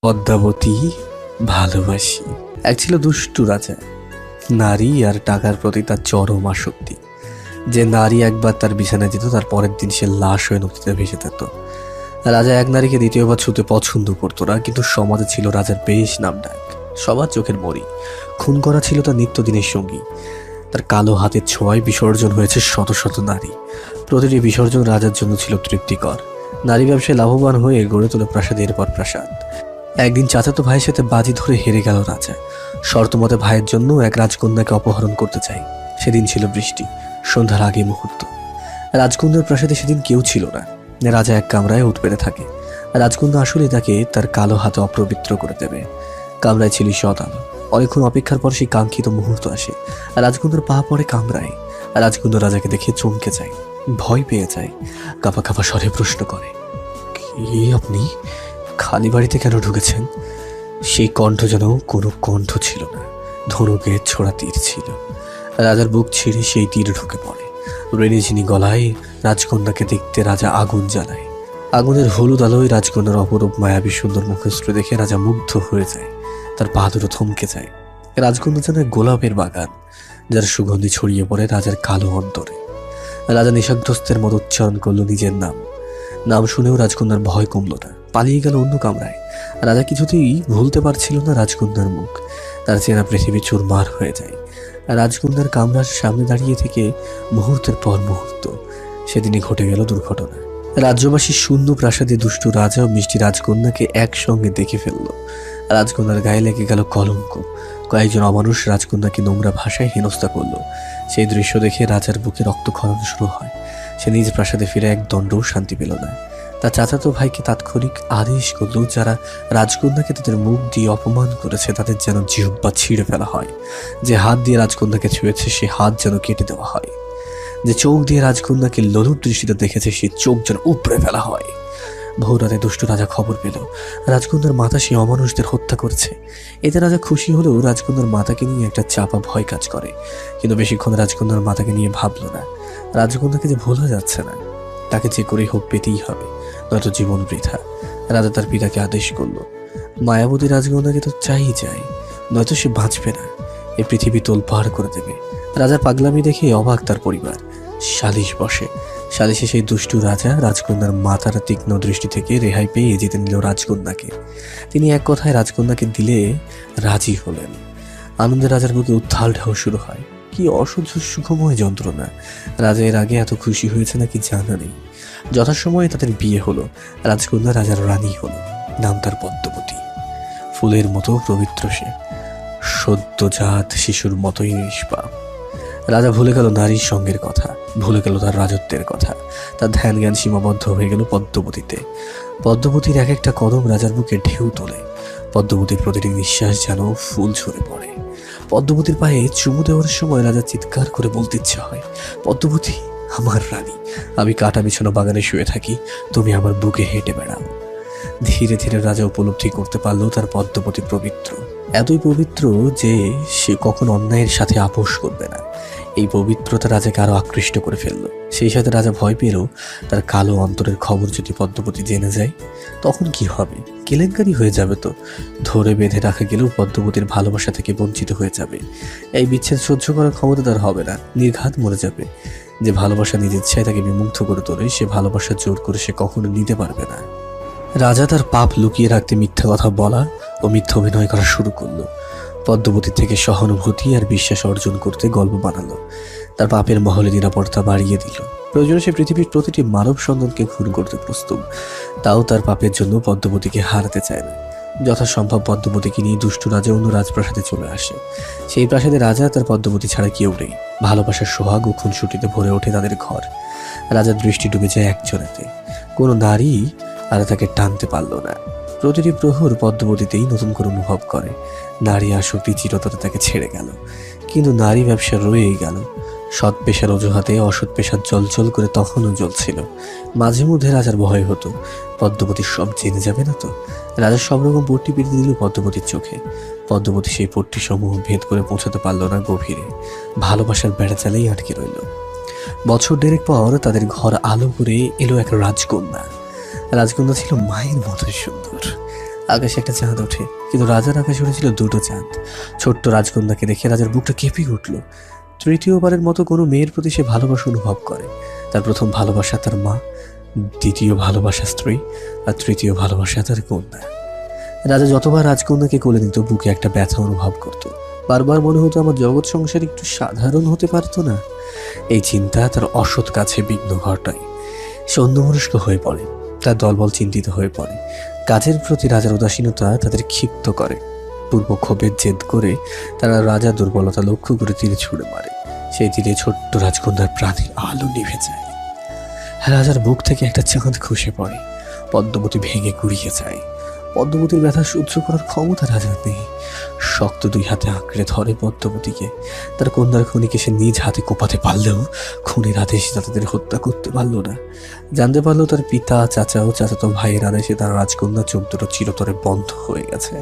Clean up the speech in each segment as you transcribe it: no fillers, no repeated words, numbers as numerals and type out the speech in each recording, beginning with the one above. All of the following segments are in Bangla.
পদ্মাবতী ভালোবাসি। এক ছিল দুষ্টু রাজা, নারী আর টাকার প্রতি তার চরম আসক্তি। যে নারী একবার তার বিছানায় যেত, তার পরের দিন সে লাশ হয়ে নদীতে ভেসে যেত। রাজা এক নারীকে দ্বিতীয়বার ছুতে পছন্দ করতো না, কিন্তু সমাজে ছিল রাজার বেশ নাম ডাক। সবার চোখের মরি। খুন করা ছিল তার নিত্যদিনের সঙ্গী। তার কালো হাতের ছোঁয়ায় বিসর্জন হয়েছে শত শত নারী। প্রতিটি বিসর্জন রাজার জন্য ছিল তৃপ্তিকর। নারী ব্যবসায় লাভবান হয়ে গড়ে তোলে প্রাসাদের পর প্রাসাদ। একদিন চাচাতো ভাইয়ের সাথে বাজি ধরে হেরে গেল রাজা। শর্তমতে ভাইয়ের জন্য এক রাজকন্যাকে অপহরণ করতে চাই। সেদিন ছিল বৃষ্টি, সন্ধ্যার আগে মুহূর্ত। রাজকন্যার প্রাসাদে সেদিন কেউ ছিল না। রাজা এক কামরায় উঠ পেতে থাকে। রাজকন্যা আসলে তাকে তার কালো হাতে অপবিত্র করে দেবে। কামরায় ছিল সৎ আলো। অনেকক্ষণ অপেক্ষার পর সেই কাঙ্ক্ষিত মুহূর্ত আসে। রাজকন্যার পা পড়ে কামরায়। রাজকন্যা রাজাকে দেখে চমকে যায়, ভয় পেয়ে যায়। কাঁপা কাঁপা স্বরে প্রশ্ন করে, কে আপনি? খালি বাড়িতে কেন ঢুকেছেন? সেই কণ্ঠ যেন কোনো কণ্ঠ ছিল না, ধনুকের ছোড়া তীর ছিল। রাজার বুক ছিঁড়ে সেই তীর ঢুকে পড়ে। রেণিঝিনি গলায় রাজকন্যাকে দেখতে রাজা আগুন জ্বালায়। আগুনের হলুদ আলোয় রাজকন্যার অপরূপ মায়াবী সুন্দর মুখশ্রী দেখে রাজা মুগ্ধ হয়ে যায়। তার পা দুটো থমকে যায়। রাজকন্যা যেন এক গোলাপের বাগান, যার সুগন্ধি ছড়িয়ে পড়ে রাজার কালো অন্তরে। রাজা নিঃশব্দস্তের মতো উচ্চারণ করলো নিজের নাম। নাম শুনেও রাজকন্যার ভয় কমল না, পালিয়ে গেল অন্য কামরায়। রাজা কিছুতেই ভুলতে পারছিল না রাজকন্যার মুখ। তার চেনা পৃথিবী চুরমার হয়ে যায়। রাজকন্যার কামরার সামনে দাঁড়িয়ে থেকে মুহূর্তের পর মুহূর্ত। সেদিনই ঘটে গেল দুর্ঘটনা। রাজ্যবাসীর শূন্য প্রাসাদে দুষ্টু রাজা ও মিষ্টি রাজকন্যাকে একসঙ্গে দেখে ফেলল। রাজকন্যার গায়ে লেগে গেল কলঙ্ক। কয়েকজন অমানুষ রাজকন্যাকে নোংরা ভাষায় হেনস্থা করল। সেই দৃশ্য দেখে রাজার বুকে রক্তক্ষরণ শুরু হয়। সে নিজ প্রাসাদে ফিরে এক দণ্ডও শান্তি পেল না। তার চাচাতো ভাইকে তাৎক্ষণিক আদেশ করল, যারা রাজকন্যাকে তাদের মুখ দিয়ে অপমান করেছে তাদের যেন জিহ্বা ছিঁড়ে ফেলা হয়। যে হাত দিয়ে রাজকন্যাকে ছুঁয়েছে সে হাত যেন কেটে দেওয়া হয়। যে চোখ দিয়ে রাজকন্যাকে লোলুপ দৃষ্টিতে দেখেছে সে চোখ যেন উপড়ে ফেলা হয়। ভোর রাতে দুষ্ট রাজা খবর পেল রাজকন্যার মাতা সে অমানুষদের হত্যা করছে। এতে রাজা খুশি হলেও রাজকন্যার মাতাকে নিয়ে একটা চাপা ভয় কাজ করে। কিন্তু বেশিক্ষণ রাজকন্যার মাতাকে নিয়ে ভাবল না। রাজকন্যাকে যে ভোলা যাচ্ছে না, তাকে যে করেই হোক পেতেই হবে, নয়তো জীবন বৃথা। রাজা তার পিতাকে আদেশ করলো, মায়াবতী রাজকন্যাকে তো চাই চাই, নয়তো সে বাঁচবে না। এই পৃথিবী তোলপাড় করে দেবে। রাজার পাগলামি দেখে অবাক তার পরিবার। সালিশ বসে। সালিশে সেই দুষ্টু রাজা রাজকন্যার মাথার তীক্ষ্ণ দৃষ্টি থেকে রেহাই পেয়ে জিতে নিল রাজকন্যাকে। তিনি এক কথায় রাজকন্যাকে দিলে রাজি হলেন। আনন্দে রাজার বুকে উত্থাল ঢেউ শুরু হয়। কি অসহ্য সুখময় যন্ত্রণা! রাজা এর আগে এত খুশি হয়েছে নাকি জানা নেই। যথাসময়ে তাদের বিয়ে হলো। রাজকন্যা রাজার রানী হলো। নাম তার পদ্মাবতী। ফুলের মতো পবিত্র সে, সদ্যজাত শিশুর মতোই নিষ্পাপ। রাজা ভুলে গেল নারীর সঙ্গের কথা, ভুলে গেল তার রাজত্বের কথা। তার ধ্যান জ্ঞান সীমাবদ্ধ হয়ে গেল পদ্মাবতীতে। পদ্মাবতীর এক একটা কদম রাজার বুকে ঢেউ তোলে। পদ্মাবতীর প্রতিটি নিঃশ্বাস যেন ফুল ঝরে পড়ে। পদ্মাবতীর পায়ে চুমু দেওয়ার সময় রাজা চিৎকার করে বলতে ইচ্ছা হয়, পদ্মাবতী আমার রানী, আমি কাটা বিছানো বাগানে শুয়ে থাকি, তুমি আমার বুকে হেঁটে বেড়াও। ধীরে ধীরে রাজা উপলব্ধি করতে পারল তার পদ্মাবতী পবিত্র, এতই পবিত্র যে সে কখনো অন্যায়ের সাথে আপোষ করবে না। এই পবিত্রতা রাজাকে আরো আকৃষ্ট করে ফেলল। সেই সাথে রাজা ভয় পেল, তার কালো অন্তরের খবর যদি পদ্মাবতী জেনে যায় তখন কি হবে? কেলেঙ্কারি হয়ে যাবে তো। ধরে বেঁধে রাখা গেলেও পদ্মাবতীর ভালোবাসা থেকে বঞ্চিত হয়ে যাবে। এই বিচ্ছেদ সহ্য করার ক্ষমতা তার হবে না, নির্ঘাত মরে যাবে। যে ভালোবাসা নিজের ইচ্ছায় তাকে বিমুগ্ধ করে তোলে, সে ভালোবাসা জোর করে সে কখনো নিতে পারবে না। রাজা তার পাপ লুকিয়ে রাখতে মিথ্যা কথা বলা ও মিথ্যা অভিনয় করা শুরু করলো। পদ্মাবতীর থেকে সহানুভূতি আর বিশ্বাস অর্জন করতে গল্প বানালো। তার পাপের মহলে নিরাপত্তা বাড়িয়ে দিল। প্রয়োজনে সে পৃথিবীর প্রতিটি মানব সন্তানকে খুন করতে প্রস্তুত। তাও তার পাপের জন্য পদ্মাবতীকে হারাতে চায় না। যথাসম্ভব পদ্মাবতীকে নিয়ে দুষ্টু রাজা অন্য রাজপ্রাসাদে চলে আসে। সেই প্রাসাদে রাজা তার পদ্মাবতী ছাড়া কেউ নেই। ভালোবাসার সোহাগ ও খুনসুটিতে ভরে ওঠে তাদের ঘর। রাজার দৃষ্টি ডুবে যায় একজনেতে। কোনো নারী আর তাকে টানতে পারল না। প্রতিটি প্রহর পদ্মাবতীতেই নতুন করে অনুভব করে নারী আসক্তি চিরতরে তাকে ছেড়ে গেল। কিন্তু নারী ব্যবসা রয়েই গেল। সৎ পেশার অজুহাতে অসৎ পেশার জলজল করে তখনও জ্বলছিল। মাঝে মধ্যে রাজার ভয় হতো, পদ্মাবতী সব জেনে যাবে না তো। রাজা সব রকম পট্টি পেতে দিল পদ্মাবতীর চোখে। পদ্মাবতী সেই পট্টি সমূহ ভেদ করে পৌঁছাতে পারল না গভীরে। ভালোবাসার বেড়াচালেই আটকে রইল। বছর দেড়েক পর তাদের ঘর আলো করে এলো এক রাজকন্যা। রাজকন্যা ছিল মায়ের মতোই সুন্দর। আকাশে একটা চাঁদ ওঠে, কিন্তু রাজার আকাশে উঠেছিল দুটো চাঁদ। ছোট্ট রাজকন্যাকে দেখে রাজার বুকটা কেঁপে উঠল। তৃতীয়বারের মতো কোনো মেয়ের প্রতি সে ভালোবাসা অনুভব করে। তার প্রথম ভালোবাসা তার মা, দ্বিতীয় ভালোবাসা স্ত্রী, আর তৃতীয় ভালোবাসা তার কন্যা। রাজা যতবার রাজকন্যাকে কোলে নিত বুকে একটা ব্যথা অনুভব করত। বারবার মনে হতো আমার জগৎ সংসার একটু সাধারণ হতে পারতো না। এই চিন্তা তার অসৎ কাছে বিঘ্ন ঘটায়। সে অন্যমনস্ক হয়ে পড়ে, তার দলবল চিন্তিত হয়ে পড়ে। কাজের প্রতি রাজার উদাসীনতা তাদের ক্ষিপ্ত করে। পূর্ব ক্ষোভের জেদ করে তারা রাজার দুর্বলতা লক্ষ্য করে তীরে ছুঁড়ে মারে। সেই তীরে ছোট্ট রাজকন্যার প্রাণের আলো নিভে যায়। রাজার বুক থেকে একটা চাঁদ খসে পড়ে, পদ্মবতী ভেঙে গুড়িয়ে যায়। পদ্মবতীর ব্যথা সহ্য করার ক্ষমতা রাজার নেই। শক্ত দুই হাতে আঁকড়ে ধরে পদ্মবতীকে। তার কন্যার খুনিকে সে নিজ হাতে কোপাতে পারলেও খুনির আদেশ তাদের হত্যা করতে পারল না। জানতে পারলো তার পিতা, চাচা ও চাচাতো ভাইয়ের আদেশে তার রাজকন্যার চোখ দুটো চিরতরে বন্ধ হয়ে গেছে।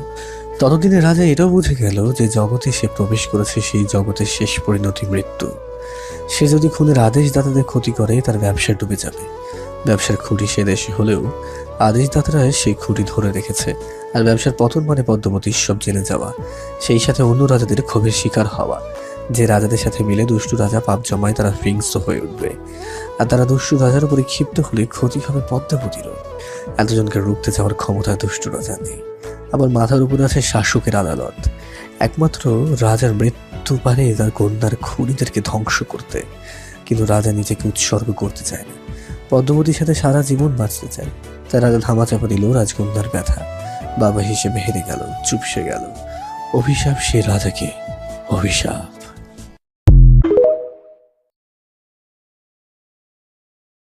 ততদিনে রাজা এটাও বুঝে গেল যে জগতে সে প্রবেশ করেছে সেই জগতের শেষ পরিণতি মৃত্যু। সে যদি খুনের আদেশদাতাদের ক্ষতি করে তার ব্যবসা ডুবে যাবে। ব্যবসার খুঁটি সে দেশে হলেও আদেশদাতারা সেই খুঁটি ধরে রেখেছে। আর ব্যবসার পতন মানে পদ্মবতীর সব জেনে যাওয়া, সেই সাথে অন্য রাজাদের ক্ষোভের শিকার হওয়া। যে রাজাদের সাথে মিলে দুষ্টু রাজা পাপ জমায় তারা হিংস্র হয়ে উঠবে, আর তারা দুষ্টু রাজার উপরে ক্ষিপ্ত হলে ক্ষতি হবে পদ্মাবতীরও। এতজনকে রুখতে যাওয়ার ক্ষমতা দুষ্টু রাজা নেই। আবার মাথার উপরে আছে শাসকের আদালত। একমাত্র রাজার মৃত্যু পারে তার কন্যার খুনিদেরকে ধ্বংস করতে, কিন্তু রাজা নিজেকে উৎসর্গ করতে চায় না। পদ্মবতীর সাথে সারা জীবন বাঁচতে চায়। তার রাজা ধামাচাপা দিল রাজকন্যার ব্যথা। বাবা হিসেবে হেরে গেল, চুপসে গেল। অভিশাপ সে রাজাকে, অভিশাপ।